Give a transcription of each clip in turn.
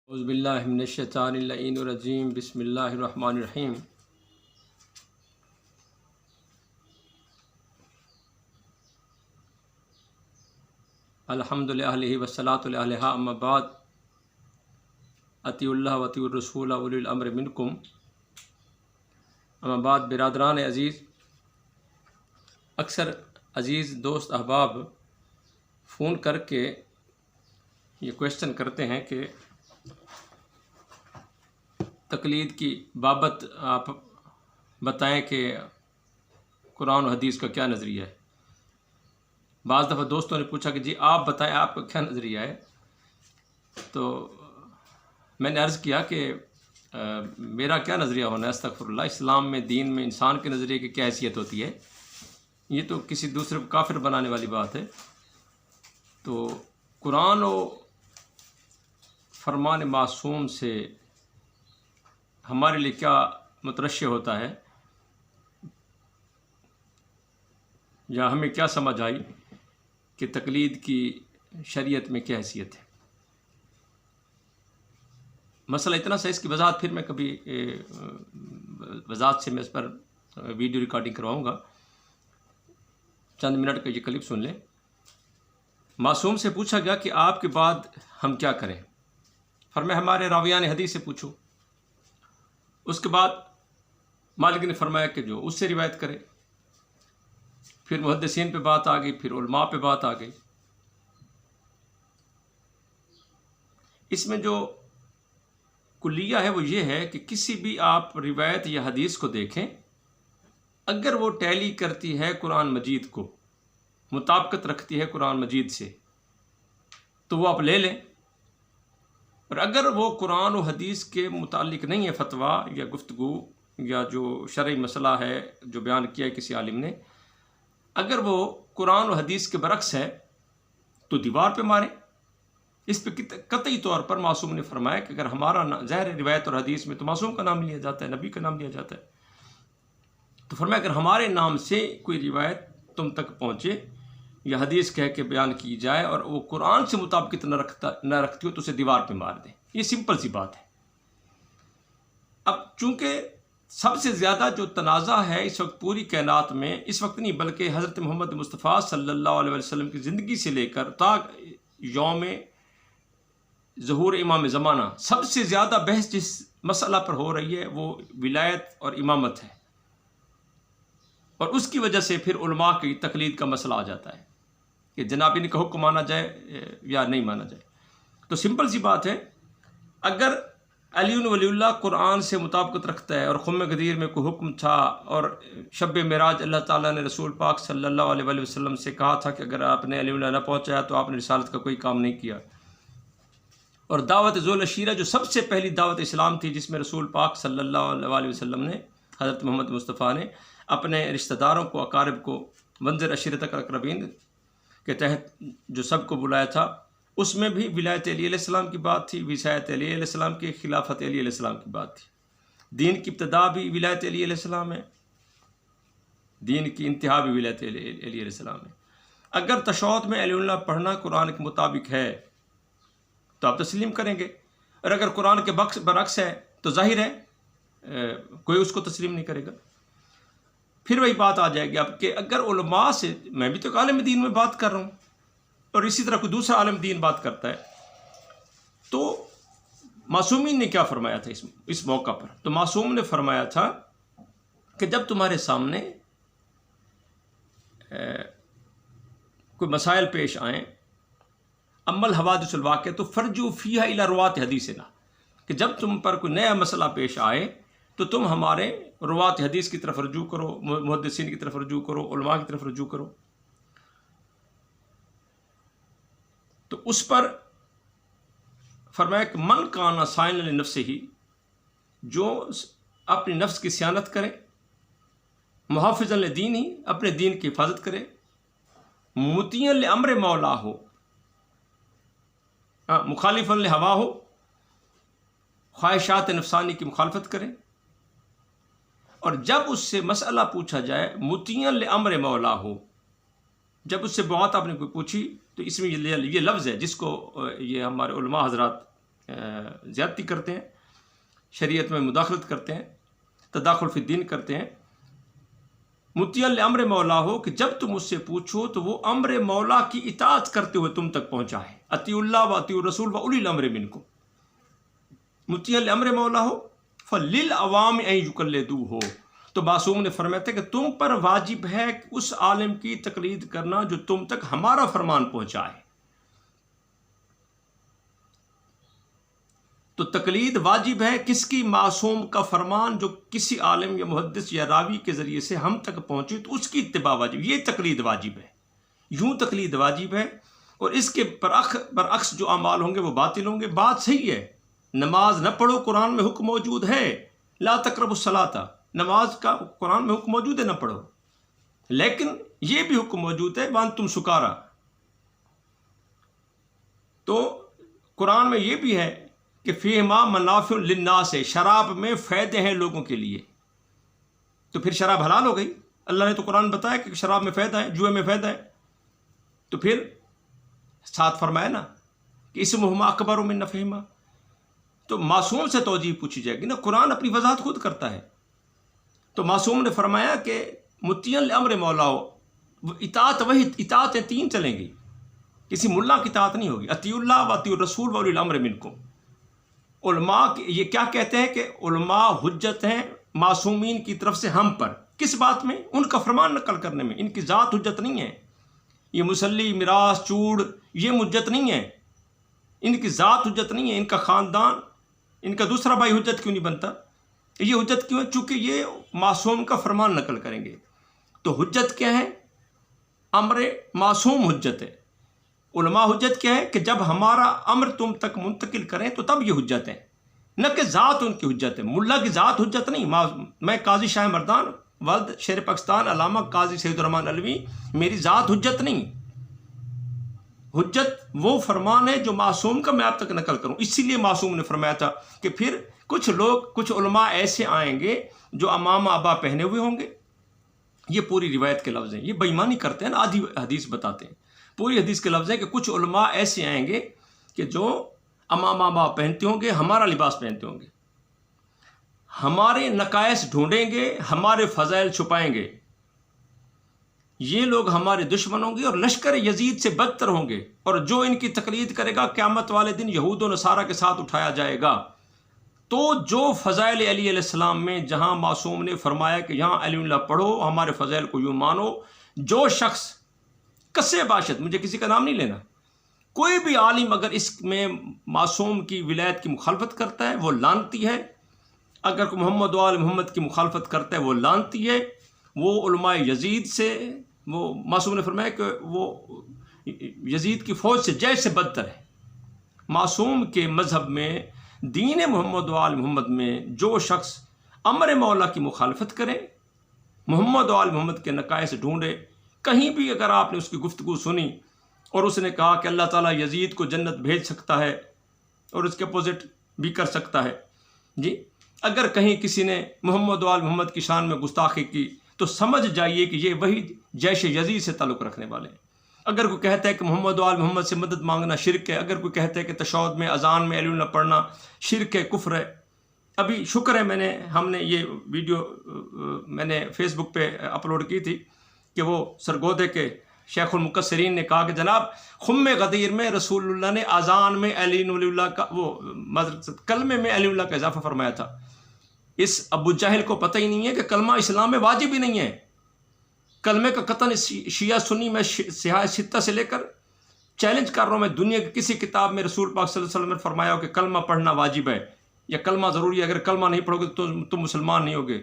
اعوذ باللہ من الشیطان اللعین الرجیم بسم اللہ الرحمن الرحیم۔ الحمد للہ والصلاۃ علیہ اما بعد، اطیعوا اللہ واطیعوا الرسول اولی الامر منکم۔ اما بعد، برادران عزیز، اکثر عزیز دوست احباب فون کر کے یہ کویشچن کرتے ہیں کہ تقلید کی بابت آپ بتائیں کہ قرآن و حدیث کا کیا نظریہ ہے۔ بعض دفعہ دوستوں نے پوچھا کہ جی آپ بتائیں آپ کا کیا نظریہ ہے، تو میں نے عرض کیا کہ میرا کیا نظریہ ہونا ہے، استغفر اللہ، اسلام میں، دین میں انسان کے نظریے کی کیا حیثیت ہوتی ہے، یہ تو کسی دوسرے کو کافر بنانے والی بات ہے۔ تو قرآن و فرمان معصوم سے ہمارے لیے کیا مترشح ہوتا ہے، یا ہمیں کیا سمجھ آئی کہ تقلید کی شریعت میں کیا حیثیت ہے۔ مسئلہ اتنا سا، اس کی وضاحت پھر میں کبھی وضاحت سے میں اس پر ویڈیو ریکارڈنگ کرواؤں گا، چند منٹ کا یہ کلپ سن لیں۔ معصوم سے پوچھا گیا کہ آپ کے بعد ہم کیا کریں، فرمایا ہمارے راویان حدیث سے پوچھو۔ اس کے بعد مالک نے فرمایا کہ جو اس سے روایت کرے۔ پھر محدثین پہ بات آ گئی، پھر علماء پہ بات آ گئی۔ اس میں جو کلیہ ہے وہ یہ ہے کہ کسی بھی آپ روایت یا حدیث کو دیکھیں، اگر وہ ٹیلی کرتی ہے قرآن مجید کو، مطابقت رکھتی ہے قرآن مجید سے، تو وہ آپ لے لیں، اور اگر وہ قرآن و حدیث کے متعلق نہیں ہے فتویٰ یا گفتگو یا جو شرعی مسئلہ ہے جو بیان کیا ہے کسی عالم نے، اگر وہ قرآن و حدیث کے برعکس ہے تو دیوار پہ ماریں۔ اس پہ قطعی طور پر معصوم نے فرمایا کہ اگر ہمارا ظاہر روایت اور حدیث میں تو معصوم کا نام لیا جاتا ہے، نبی کا نام لیا جاتا ہے، تو فرمایا اگر ہمارے نام سے کوئی روایت تم تک پہنچے یا حدیث کہہ کے بیان کی جائے اور وہ قرآن سے مطابقت نہ رکھتی ہو تو اسے دیوار پہ مار دیں۔ یہ سمپل سی بات ہے۔ اب چونکہ سب سے زیادہ جو تنازع ہے اس وقت پوری کائنات میں، اس وقت نہیں بلکہ حضرت محمد مصطفیٰ صلی اللہ علیہ وسلم کی زندگی سے لے کر تا یوم ظہور امام زمانہ، سب سے زیادہ بحث جس مسئلہ پر ہو رہی ہے وہ ولایت اور امامت ہے، اور اس کی وجہ سے پھر علماء کی تقلید کا مسئلہ آ جاتا ہے کہ جناب ان کا حکم مانا جائے یا نہیں مانا جائے۔ تو سمپل سی بات ہے، اگر علی ولی اللہ قرآن سے مطابقت رکھتا ہے اور خم غدیر میں کوئی حکم تھا اور شب معراج اللہ تعالیٰ نے رسول پاک صلی اللہ علیہ وسلم سے کہا تھا کہ اگر آپ نے علی اللہ نہ پہنچایا تو آپ نے رسالت کا کوئی کام نہیں کیا، اور دعوت ذو العشیرہ جو سب سے پہلی دعوت اسلام تھی جس میں رسول پاک صلی اللہ علیہ وسلم نے، حضرت محمد مصطفیٰ نے اپنے رشتہ داروں کو، اقارب کو، منظر عشیرتک الاقربین کے تحت جو سب کو بلایا تھا، اس میں بھی ولایت علی علیہ السلام کی بات تھی، وصایت علی علیہ السلام کی، خلافت علی علیہ السلام کی بات تھی۔ دین کی ابتدا بھی ولایت علی علیہ السلام ہے، دین کی انتہا بھی ولایت علی علیہ السلام ہے۔ اگر تشہد میں علی اللہ پڑھنا قرآن کے مطابق ہے تو آپ تسلیم کریں گے، اور اگر قرآن کے برعکس ہے تو ظاہر ہے کوئی اس کو تسلیم نہیں کرے گا۔ پھر وہی بات آ جائے گی اب کہ اگر علماء سے، میں بھی تو ایک عالم دین میں بات کر رہا ہوں اور اسی طرح کوئی دوسرا عالم دین بات کرتا ہے، تو معصومین نے کیا فرمایا تھا اس موقع پر؟ تو معصوم نے فرمایا تھا کہ جب تمہارے سامنے کوئی مسائل پیش آئیں، اما الحوادث الواقع تو فرجو فیہا الی روات حدیثنا، کہ جب تم پر کوئی نیا مسئلہ پیش آئے تو تم ہمارے روات حدیث کی طرف رجوع کرو، محدثین کی طرف رجوع کرو، علماء کی طرف رجوع کرو۔ تو اس پر فرمایا کہ من کانا صائنا لنفسہ ہی، جو اپنی نفس کی صیانت کرے، محافظا لدین ہی، اپنے دین کی حفاظت کرے، مطیعا لامر مولا ہو، مخالفا لہوا ہو، خواہشات نفسانی کی مخالفت کرے، اور جب اس سے مسئلہ پوچھا جائے مطیعا لامر مولا ہو، جب اس سے بات آپ نے کوئی پوچھی تو اس میں یہ لفظ ہے جس کو یہ ہمارے علماء حضرات زیادتی کرتے ہیں، شریعت میں مداخلت کرتے ہیں، تداخل فی الدین کرتے ہیں۔ مطیع لامر مولا ہو کہ جب تم اس سے پوچھو تو وہ امر مولا کی اطاعت کرتے ہوئے تم تک پہنچائے۔ اطیعوا اللہ و اطیعوا الرسول و اولی الامر منکم۔ مطیع لامر مولا ہو فللعوام ان یقلدوہ ہو، تو معصوم نے فرمایا تھا کہ تم پر واجب ہے اس عالم کی تقلید کرنا جو تم تک ہمارا فرمان پہنچائے۔ تو تقلید واجب ہے کس کی؟ معصوم کا فرمان جو کسی عالم یا محدث یا راوی کے ذریعے سے ہم تک پہنچے تو اس کی اتباع واجب، یہ تقلید واجب ہے، یوں تقلید واجب ہے۔ اور اس کے برعکس جو اعمال ہوں گے وہ باطل ہوں گے۔ بات صحیح ہے، نماز نہ پڑھو، قرآن میں حکم موجود ہے، لا تقربوا الصلاۃ، نماز کا قرآن میں حکم موجود ہے، نہ پڑھو، لیکن یہ بھی حکم موجود ہے وانتم سکارا۔ تو قرآن میں یہ بھی ہے کہ فیہما منافع للناس، شراب میں فائدے ہیں لوگوں کے لیے، تو پھر شراب حلال ہو گئی۔ اللہ نے تو قرآن بتایا کہ شراب میں فائدہ ہے، جوئے میں فائدہ ہے، تو پھر ساتھ فرمایا نا کہ اسمہما اکبر من نفعہما۔ تو معصوم سے توجیہ پوچھی جائے گی نا، قرآن اپنی وضاحت خود کرتا ہے۔ تو معصوم نے فرمایا کہ مطیع لامر مولا ہو، اطاعت وہی اطاعتیں تین چلیں گی، کسی ملا کی اطاعت نہیں ہوگی۔ اطیعوا اللہ و اطیعوا الرسول و اولی الامر منکم۔ علماء یہ کیا کہتے ہیں کہ علماء حجت ہیں معصومین کی طرف سے ہم پر، کس بات میں؟ ان کا فرمان نقل کرنے میں، ان کی ذات حجت نہیں ہے۔ یہ مسلی، میراث، چوڑ، یہ حجت نہیں ہے، ان کی ذات حجت نہیں ہے، ان کا خاندان، ان کا دوسرا بھائی حجت کیوں نہیں بنتا؟ یہ حجت کیوں ہے؟ چونکہ یہ معصوم کا فرمان نقل کریں گے۔ تو حجت کیا ہے؟ امر معصوم حجت ہے۔ علماء حجت کیا ہے کہ جب ہمارا امر تم تک منتقل کریں تو تب یہ حجت ہے، نہ کہ ذات ان کی حجت ہے۔ ملا کی ذات حجت نہیں۔ میں قاضی شاہ مردان ولد شیر پاکستان علامہ قاضی سید الرحمن علوی، میری ذات حجت نہیں۔ حجت وہ فرمان ہے جو معصوم کا میں آپ تک نقل کروں۔ اسی لیے معصوم نے فرمایا تھا کہ پھر کچھ لوگ، کچھ علماء ایسے آئیں گے جو امام ابا پہنے ہوئے ہوں گے، یہ پوری روایت کے لفظ ہیں، یہ بے ایمانی کرتے ہیں نا، آدھی حدیث بتاتے ہیں، پوری حدیث کے لفظ ہے کہ کچھ علماء ایسے آئیں گے کہ جو امام ابا پہنتے ہوں گے، ہمارا لباس پہنتے ہوں گے، ہمارے نقائص ڈھونڈیں گے، ہمارے فضائل چھپائیں گے، یہ لوگ ہمارے دشمن ہوں گے اور لشکر یزید سے بدتر ہوں گے، اور جو ان کی تقلید کرے گا قیامت والے دن یہود و نصارہ کے ساتھ اٹھایا جائے گا۔ تو جو فضائل علی علیہ السلام میں جہاں معصوم نے فرمایا کہ یہاں علی اللہ پڑھو، ہمارے فضائل کو یوں مانو، جو شخص کسے باشد، مجھے کسی کا نام نہیں لینا، کوئی بھی عالم اگر اس میں معصوم کی ولایت کی مخالفت کرتا ہے وہ لعنتی ہے، اگر کوئی محمد و آل محمد کی مخالفت کرتا ہے وہ لعنتی ہے، وہ علماء یزید سے، وہ معصوم نے فرمایا کہ وہ یزید کی فوج سے جیسے بدتر ہے۔ معصوم کے مذہب میں، دین محمد و آل محمد میں جو شخص امر مولا کی مخالفت کرے، محمد و آل محمد کے نقائص ڈھونڈے، کہیں بھی اگر آپ نے اس کی گفتگو سنی اور اس نے کہا کہ اللہ تعالیٰ یزید کو جنت بھیج سکتا ہے اور اس کے اپوزٹ بھی کر سکتا ہے، جی اگر کہیں کسی نے محمد و آل محمد کی شان میں گستاخی کی تو سمجھ جائیے کہ یہ وہی جیش یزید سے تعلق رکھنے والے ہیں۔ اگر کوئی کہتا ہے کہ محمد و آل محمد سے مدد مانگنا شرک ہے، اگر کوئی کہتا ہے کہ تشہد میں اذان میں علی اللہ پڑھنا شرک ہے، کفر ہے، ابھی شکر ہے ہم نے یہ ویڈیو میں نے فیس بک پہ اپلوڈ کی تھی کہ وہ سرگودے کے شیخ المقصرین نے کہا کہ جناب خم غدیر میں رسول اللہ نے اذان میں علی ولی اللہ کا، وہ کلمے میں علی اللہ کا اضافہ فرمایا تھا۔ اس ابو جہل کو پتہ ہی نہیں ہے کہ کلمہ اسلام میں واجب ہی نہیں ہے۔ کلمے کا قطن شیعہ سنی میں سیاہ ستہ سے لے کر چیلنج کر رہا ہوں، میں دنیا کی کسی کتاب میں رسول پاک صلی اللہ علیہ وسلم نے فرمایا ہو کہ کلمہ پڑھنا واجب ہے یا کلمہ ضروری ہے، اگر کلمہ نہیں پڑھو گے تو تم مسلمان نہیں ہوگے۔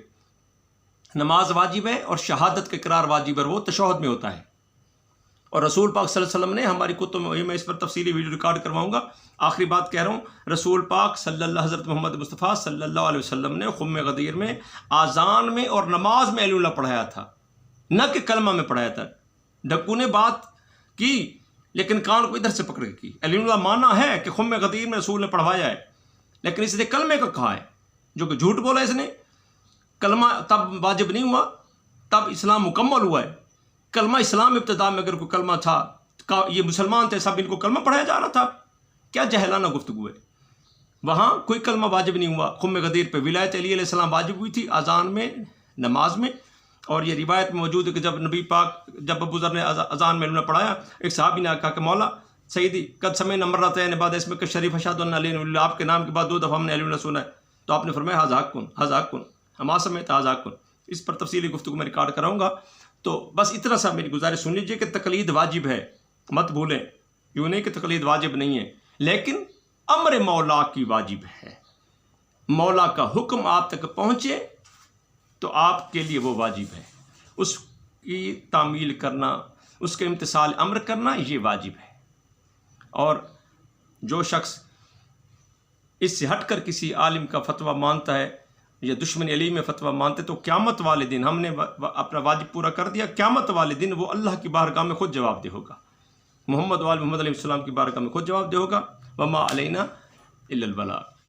نماز واجب ہے اور شہادت کا اقرار واجب ہے، وہ تشہد میں ہوتا ہے، اور رسول پاک صلی اللہ علیہ وسلم نے ہماری کتب میں، میں اس پر تفصیلی ویڈیو ریکارڈ کرواؤں گا، آخری بات کہہ رہا ہوں، رسول پاک صلی اللہ حضرت محمد مصطفیٰ صلی اللہ علیہ وسلم نے خم غدیر میں اذان میں اور نماز میں علی اللہ پڑھایا تھا، نہ کہ کلمہ میں پڑھایا تھا۔ ڈکو نے بات کی لیکن کان کو ادھر سے پکڑ کے کی، علی اللہ مانا ہے کہ خم غدیر میں رسول نے پڑھوایا ہے، لیکن اس نے کلمے کا کہا ہے، جو کہ جھوٹ بولا اس نے۔ کلمہ تب واجب نہیں ہوا، تب اسلام مکمل ہوا ہے۔ کلمہ اسلام ابتدا میں اگر کوئی کلمہ تھا، یہ مسلمان تھے سب، ان کو کلمہ پڑھایا جا رہا تھا، کیا جہلانہ گفتگو ہے۔ وہاں کوئی کلمہ واجب نہیں ہوا. خم غدیر پہ ولایت علی علیہ السلام واجب ہوئی تھی اذان میں، نماز میں. اور یہ روایت میں موجود ہے کہ جب نبی پاک، جب ابو ذر نے اذان میں پڑھایا، ایک صحابی نے کہا کہ مولا سیدی قد سمعنا مرتين بعد اسمک الشریف اشہد ان لا الہ الا اللہ، آپ کے نام کے بعد 2 دفعہ ہم نے الہ الا اللہ سنا ہے. تو آپ نے فرمایا ھذا حق ہما سمعت ھذا حق. اس پر تفصیلی گفتگو میں ریکارڈ کراؤں گا. تو بس اتنا سا میری گزارش سن لیجیے کہ تقلید واجب ہے، مت بھولیں. یوں نہیں کہ تقلید واجب نہیں ہے، لیکن امر مولا کی واجب ہے. مولا کا حکم آپ تک پہنچے تو آپ کے لیے وہ واجب ہے. اس کی تعمیل کرنا، اس کے امتثال امر کرنا، یہ واجب ہے. اور جو شخص اس سے ہٹ کر کسی عالم کا فتویٰ مانتا ہے یا دشمن علی میں فتویٰ مانتے، تو قیامت والے دن ہم نے اپنا واجب پورا کر دیا، قیامت والے دن وہ اللہ کی بارگاہ میں خود جواب دے ہوگا، محمد وآل محمد علیہ السلام کی بارگاہ میں خود جواب دے ہوگا. وما علینا الا البلاغ.